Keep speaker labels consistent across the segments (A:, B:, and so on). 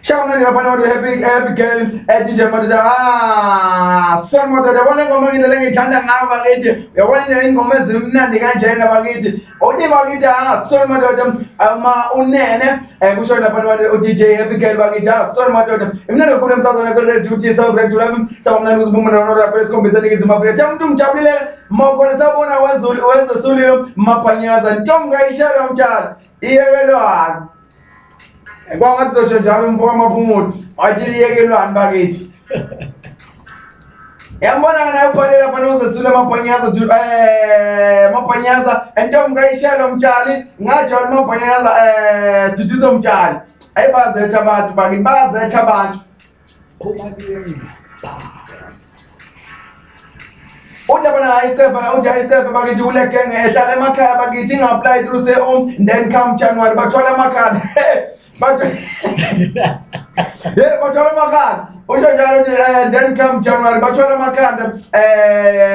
A: Shawna ngapana wathi happy girl DJ madoda son madoda wona ngoma ngile ngithanda ngayo bakithi uyabona ingoma ezimnandi kanjena bakithi uthi bakithi son madoda unene kusho lapha wathi DJ happy girl bakithi son madoda mina nokhulu emsazweni ku Radio Duty South Radio lapha sabamnandi uzibumuna nona phela sikhombisa nikizima Afrika jamuntu ngijabulile mawukona sabona wezulu maphanyaza ntomngayishela umtshalo iyekelwana Kwanga tsho njalo mfoko amaphumulo athi liyekelwana bakithi Yambona kana uphalela phana uzesula maphanyaza entombi ngayishela umtshali ngajona maphanyaza duduzo umtshali ayibazetha abantu bakithi bazetha abantu Uja bana istepa bakithi ulekenge ehlala emakhaya bakithi ngapply through say home then come January bathola amakhadi bathola amakhadi Uja njalo then come January bathola amakhadi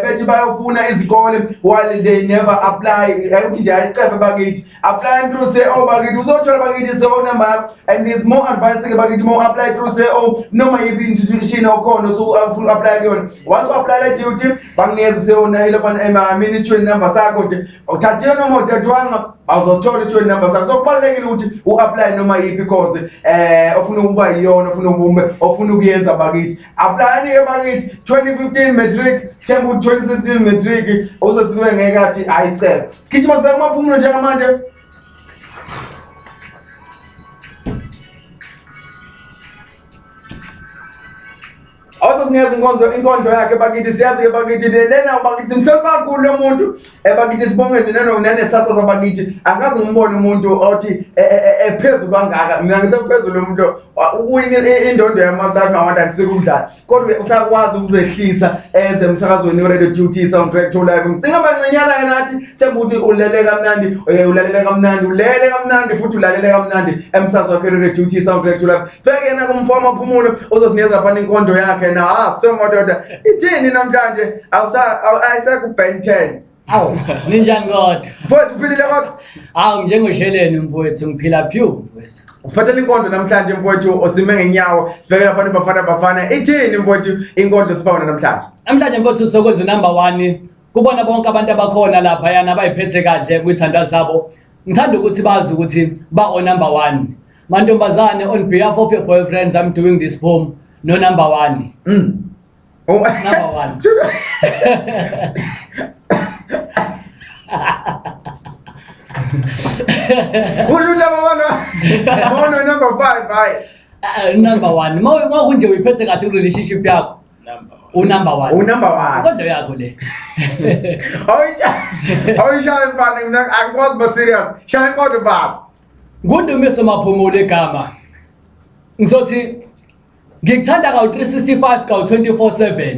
A: bethi bayofuna izikole while they never apply uthi nje istepa bakithi apply through say home bakithi uzothola bakithi phone number and it's more advanced bakithi more apply through say home noma yibi institution okhona so ufuna apply kuyona once apply le duty bangiyeza seyona ile bana ministry number sakho nje uthathile noma uthathwanga awuzothola i number sakho so kubalekile ukuthi uapply noma yipi because ofuna ukuba yiyona ofuna ukuyenza bakithi apply ni bakithi 2015 matric tembu 2016 matric uzosiwe ngeke athi ayicebe sikhithi masibeka maphumulo njengamanje Awusinikeza inkondlo yakhe bakithi siyazi bakithi lena bakithi mhlonipha kakhulu lo muntu bakithi sibongeni nanesasa sabakithi angazi ngimbone umuntu othi ephezulu kangaka mina ngisephezulu umuntu ukuwina indondo yamasakhe ngawanda kusekudlala kodwa usakwazi ukuzehlisa eze emsakazweni weRadio Duty Soundtrack live singabancenyana nathi sembuthi ulele kamnandi ulele kamnandi futhi ulalele kamnandi emsakazo wakhe weRadio Duty Soundtrack live bheke yena kumfoma phumulo uzosinikeza lapha inkondlo yakhe na so madoda ithini namhlanje ayisaku Ben 10
B: Awu ninjani kodwa
A: mfowethu uphilile kodwa
B: Awu njengosheleni mfowethu ngiphila phew mfowethu
A: Uphathele inkondlo namhlanje mfowethu osime ngenyawo sibekela abantu bafana ithini mfowethu inkondlo sibawona namhlanje
B: mfowethu sokwenza number 1 kubona bonke abantu abakhona lapha yana abayiphethe kahle kwithandwa zabo ngithanda ukuthi bazi ukuthi ba o number 1 mantombazane on behalf of your boyfriends I'm doing this poem no number 1
A: Oh
B: number 1
A: Who's number 5 right
B: number 1 mawunje uyiphethe kahle relationship yakho number 1 kodwa yakho le
A: awuyishaya mfana mina angikwazi ba serious shaya kodwa baba
B: Ngundumiso Maphumulo egama ngizothi ngikuthanda ka 365 ka 24/7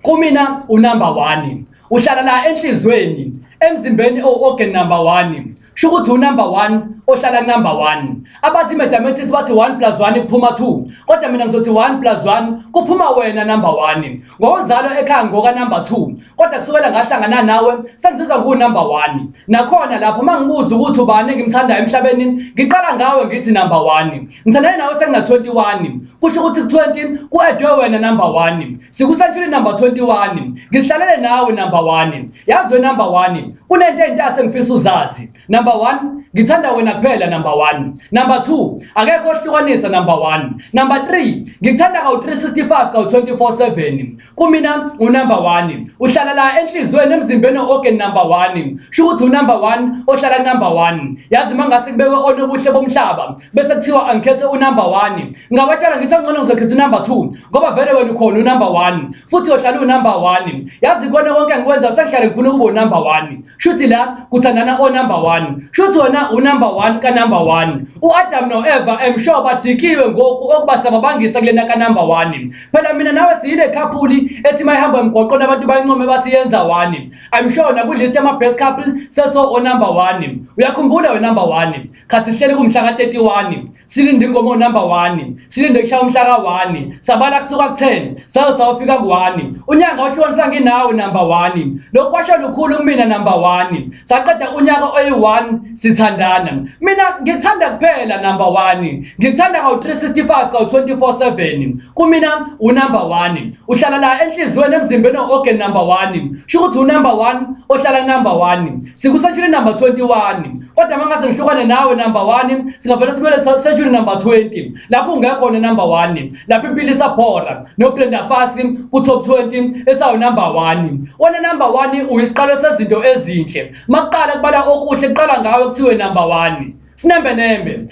B: kumina number 1 uhlala la enhlizweni emzimbeni organ number 1 sho ukuthi number 1 ohlala number 1 abazi mathematics bathi 1 + 1 kuphuma 2 kodwa mina ngizothi 1 + 1 kuphuma wena number 1 ngozalo ekhaya ngoka number 2 kodwa kusukela ngahlangana nawe sengizizwa ku number 1 nakhona lapho mangibuza ukuthi ubani engimthanda emhlabeni ngiqala ngawe ngithi number 1 ngithandana nawe sekuna 21 kusho ukuthi ku20 ku-edwe wena number 1 sikusentshuli number 21 ngisihlalele nawe number 1 yazwe number 1 kunento entathu engifisa uzazi number 1 ngithanda wena kuphela number 1 number 2 akekho ohlukanisa number 1 number 3 ngithanda ka 365 ka 24/7 kumina number 1 uhlala la enhlizweni emzimbeni organ number 1 sho ukuthi number 1 ohlala number 1 yazi mangase kubekwe onobuhle bomhlaba bese kuthiwa angikhethe number 1 ngabatshela ngithi ngcono ngizokhetha number 2 ngoba vele wena ukhona number 1 futhi ohlala number 1 yazi kona konke ngikwenza sekuhlale ngifuna ukuba number 1 shuthi la kuthandana number 1 shuthi wona number 1 ka number 1 uAdam noEva emshoba badikiwe ngoku okubasa babangisa kulena ka number 1 phela mina nawe siyile couple ethi mayihamba emgoqweni abantu bayincome bathi yenza 1 I'm sure na ku list ama best couple seso number 1 uyakhumbula we number 1 khathi sihlele kumhla ka 31 silinde ingomo number 1 silinde kushaya umhla ka 1 sabala kusuka ku 10 sawufika ku 1 unyanga ohlonisa nginawe number 1 lokwasho lukhulu kumina number 1 saqeda unyaka oyi1 1 sithandana. Mina ngikuthanda kuphela number 1. Ngikuthanda ka365 ka24/7. Kumina unumber 1. Uhlala la enhlizweni emzimbeni organ number 1. Sho ukuthi unumber 1 ohlala number 1. Sikusentury number 21. Kodwa mangase ngihlukane nawe number 1, singavela sibele century number 20. Lapho ungekho khona number 1. Lapho impilo isaphora. No Brenda Fassie ku top 20 esawu number 1. Wona number 1 uyisiqalo sezinto ezinhle. Maqala kubala okuhle kuqala ngawe kuthiwe number 1. Sinembe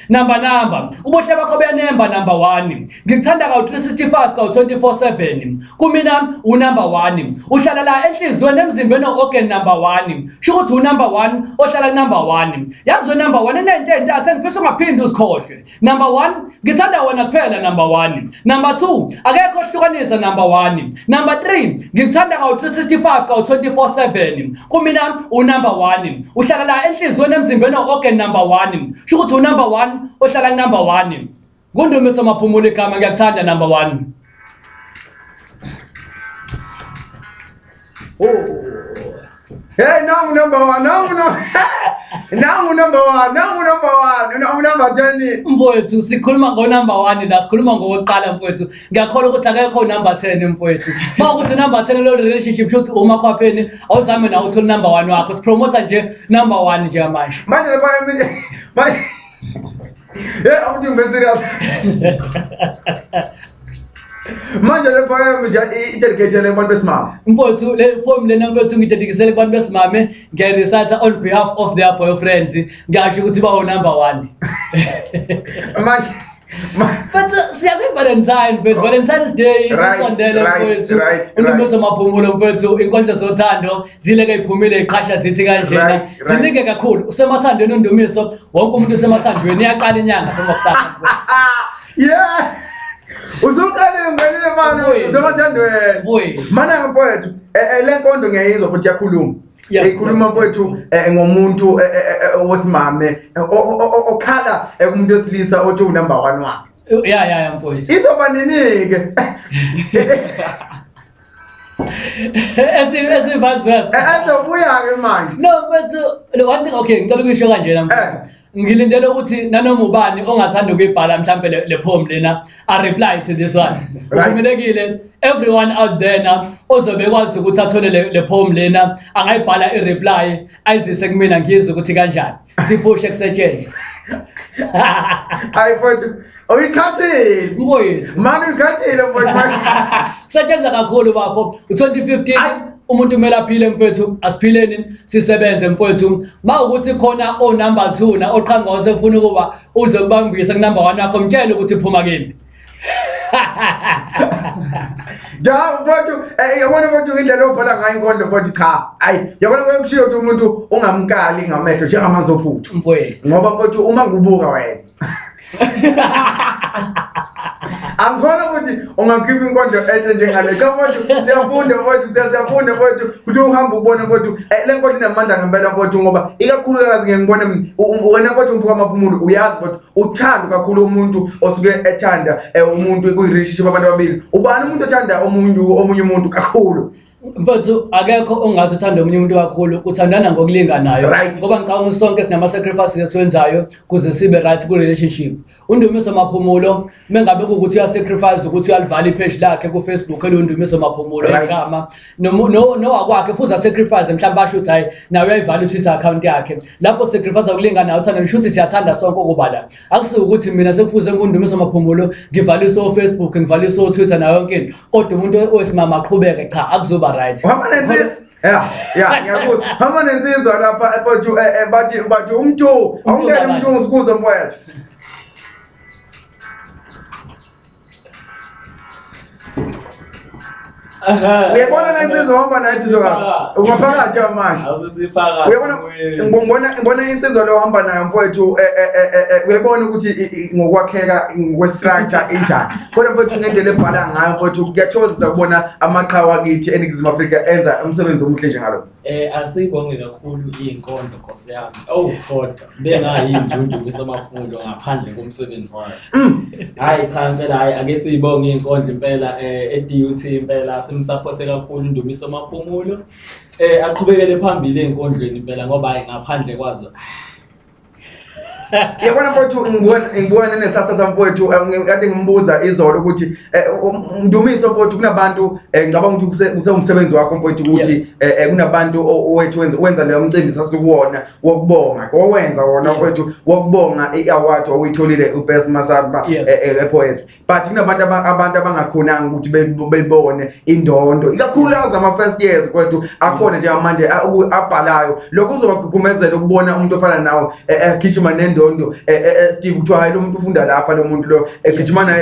B: number ubuhle bakho beyanemba number 1. Ngikuthanda ka365 ka24/7. Kumina unumber 1. Uhlala la enhlizweni emzimbeni organ number 1. Sho ukuthi unumber 1 ohlala number 1. Yazi number 1 inento entathu engifisa ungaphindi usikhohle. Number 1 ngithanda wena kuphela number 1. Number 2 akekho ohlukanisa number 1. Number 3 ngikuthanda ka365 ka24/7. Kumina unumber 1. Uhlala la enhlizweni emzimbeni organ number 1. Sho ukuthi unumber 1 ohlala number 1. Ngundumisa maphumulo igama ngiyakuthanda number 1.
A: Oh. Hey, now number 1. Now number 10.
B: Mfowethu sikhuluma ngo number 1 la sikhuluma ngokuqala mfowethu. Ngiyakholwa ukuthi akekho number 10 mfowethu. Mawukuthi number 10 lo relationship shothi uma khwapheni awuzame nawe uthola number 1 wakho. Sipromote nje number 1 nje manje.
A: Manje manje awuthi ngibeserious. Manje le poem ijadikethele kubantu besimame.
B: Mfowethu le poem lena mfowethu ngidedikisele kubantu besimame ngiyarecite on behalf of their boyfriends. Ngiyasho ukuthi bawo number 1.
A: Manje
B: but siyabe Valentine mfowethu. Valentine's Day isondele mfowethu. Undumisa maphumulo mfowethu. Inkondlo zothando zileke iphumile iqhasha zithi kanjena. Zininge kakhulu. Usemathandweni undumiso. Wonke umuntu usemathandweni iyaqala inyanga phuma kusasa mfowethu.
A: Yeah. Usuqalile ngelile manje usemathandweni. Mana mfowethu le nkonzo ngiyayizwa ukuthi yakhuluma. Ikhuluma mfowethu ngomuntu wesimame okhala kumuntu wesilisa othi unumber 1 wakhe.
B: Yeah mfowethu.
A: Izoba ninike.
B: Esivazwes.
A: Azobuya ke manje.
B: No but one thing okay ngicela ukuyisho kanjena mfowethu. Ngilindele ukuthi nanoma ubani ongathanda ukuyibhala mhlambe le poem lena a reply to this one. Uvumelekile everyone out there na ozobe kwazi ukuthi athole le poem lena angayibhala i reply ayizise kumina ngizwe ukuthi kanjani. Siphushe kusetshenzwe.
A: Hayi mfowethu uyikhathile.
B: Mfowethu.
A: Manje uyikhathile mfowethu.
B: Kusetshenzwa kakhulu bafo. U2015 umuntu kumele aphile mfowethu asiphileni sisebenze mfowethu. Mawukuthi khona o number 2 na oqhanga osefuna ukuba uzokubambisa ku number 1 wakho mtshele ukuthi phuma kimi.
A: Ja mfowethu yabona mfowethu indlela obhala ngayo inkondlo mfowethu cha. Hayi yabona kwekushiya ukuthi umuntu ungamkali ngamehlo njengamanzi ophuthu.
B: Mfowethu.
A: Ngoba mfowethu uma ngubuka wena. Angikhona ukuthi ungakhipha inkondlo enhle njengale. Cha mfowethu siyafunda mfowethu ukuthi uhamba ubone mfowethu le nkondlo inamandla ngempela mfowethu ngoba ikakhulu kazi ngibone wena mfowethu umfuka amaphumulo uyazi mfowethu uthanda kakhulu umuntu osuke ethanda umuntu kuyi-relationship abantu ababili. Ubani umuntu othanda omunye umuntu kakhulu?
B: Mfowethu akekho ongathi uthanda omunye umuntu kakhulu uthandana ngokulinganayo ngoba ngicabanga sonke sinama sacrifices esiwenzayo kuze sibe right ku relationship. Undumiso maphumulo mengabe ukuthi uya sacrifice ukuthi uyalivala ipage lakhe ku Facebook elundumiso maphumulo igama no akwakhe futhi sacrifice mhlawumbe basho ukuthi hayi nawe uyayivala Twitter account yakhe lapho sacrifice ukulingana uthanda nisho ukuthi siyathanda sonke ukuba akusiyo ukuthi mina sekufuze ngundumiso maphumulo ngivalise o Facebook ngivalise o Twitter nayo yonke into kodwa umuntu owesimama aqhubeke cha akuzoba right.
A: Ngiyakuzwa. Hamba nensizwa lapha mfowethu bathi umuntu awungene umuntu ngisibuza mfowethu. Uyabona lensizwa hamba nayo sizokha. Ungaphakathi manje.
C: Awusifaka.
A: Uyabona ngibona insizwa lo hamba nayo mfowethu uyabona ukuthi ngokwakheka ngokwestructure enjani. Kodwa mfowethu ngendlela ebhala ngayo mfowethu kuyathokozisa ukubona amaqhawe akithi eNingizimu Afrika enza umsebenzi omuhle njengalo.
C: Asibonge kakhulu inkondlo Nkosi yami. Oh kodwa bengayinjunju besamaphumulo ngaphandle komsebenzi wakhe. Hayi cha impela hayi ake siyibonge inkondlo impela eDUT impela simsupport kakhulu Ndumiso maphumulo. Aqhubekele phambili enkondlweni impela ngoba hayi ngaphandle kwazo
A: Yabona mfowethu ngibona nesasa mfowethu kade ngimbuza izolo ukuthi Ndumiso mfowethu kunabantu ngicabanga ukuthi kusewumsebenzi wakho mfowethu ukuthi kunabantu owethu wenza leyo mcimbi sasukuwona wokubonga owenza wona mfowethu wokubonga iaward owuyitholile uBest Masaba ePoet but kunabantu abangakhonanga ukuthi bebone indondo ikakhulukazi ama first years mfowethu akhona nje amanje abhalayo lokho uzobagqugqumezela ukubona umuntu ofana nawe egijima nendondo Steve kuthiwa hayi lo muntu ufunda lapha lo muntu lo egijimana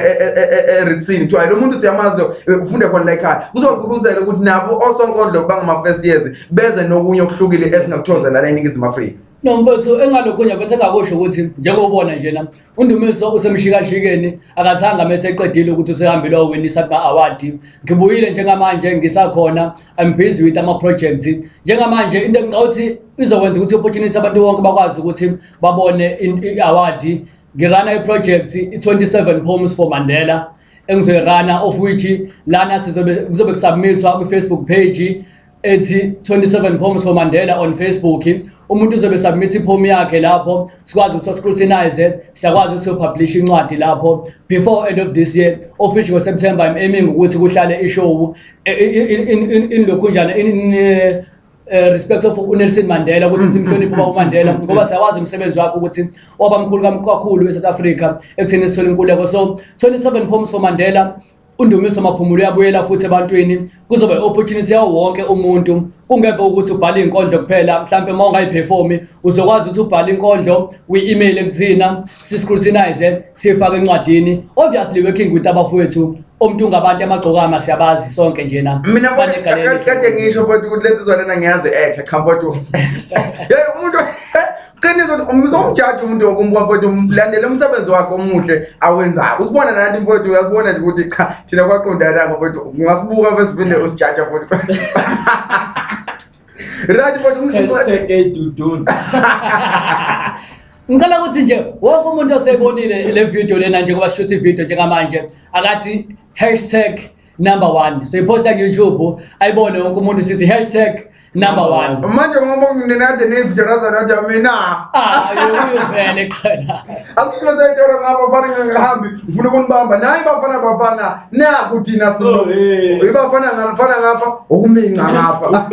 A: eRitsini kuthiwa hayi lo muntu siyamazi lo ufunda khona la ekhaya kuzogqugquzela ukuthi nabo osonkondlo bangama first years beze nokunye okuhlukile esingakuthozela la eNingizimu Afrika.
B: No mfowethu engalokunye mfethu engakusho ukuthi njengobona njena uNdumiso usemshikashikeni akathanga mase eqedile ukuthi usehambile uwinisa ama award ngibuyile njengamanje ngisakhona I'm busy with ama projects njengamanje into engicauthi izokwenza ukuthi opportunity abantu bonke bakwazi ukuthi babone iaward ngirana iproject i27 poems for Mandela engizoyirana of which lana kuzobe kusubmitwa ku Facebook page ethi 27 poems for Mandela on Facebook umuntu uzobe submit ipoem yakhe lapho sikwazi ukuthi scrutinize siyakwazi ukuthi publish incwadi lapho before end of this year official ngo September I'm aiming ukuthi kuhlale ishow in lokunjana in respect of uNelson Mandela ukuthi simhloniphe uMandela ngoba siyawazi umsebenzi wakhe ukuthi wabamkhulu kakhulu eSouth Africa ekutheni sithola inkululeko so 27 poems for Mandela uNdumiso Maphumulo uyabuyela futhi ebantwini kuzoba opportunity yawo wonke umuntu kungeve ukuthi ubhale inkondlo kuphela mhlambe mawungayiperform uzokwazi ukuthi ubhale inkondlo we-email kuthina siscrutinize sifake encwadini obviously working with abafowethu umuntu ngabantu amagcokama siyabazi sonke nje na
A: mina kade ngisho ukuthi lezi zona ngiyazi comfort hey umuntu qiniso umzomjaji umuntu okumbuka mfowethu umlandele umsebenzi wakhe omuhle awenzayo usibona nathi mfowethu uyakubona nje ukuthi cha thina kwaqondana mfowethu ungasibuka bese vele usijaja mfowethu right
C: mfowethu
B: ngicela ukuthi nje wonke umuntu osebonile le video lena nje ngoba shoot video njengamanje akathi #1 so iposta ku YouTube ayibone wonke umuntu sithi #1
A: manje ngoba nginenade nevideo razana nje mina
B: vele khona
A: akukho sayidora ngapha bafana ngihambi ngifuna ukunibamba nayi bafana naku thina so ibafana ngapha ukuminca ngapha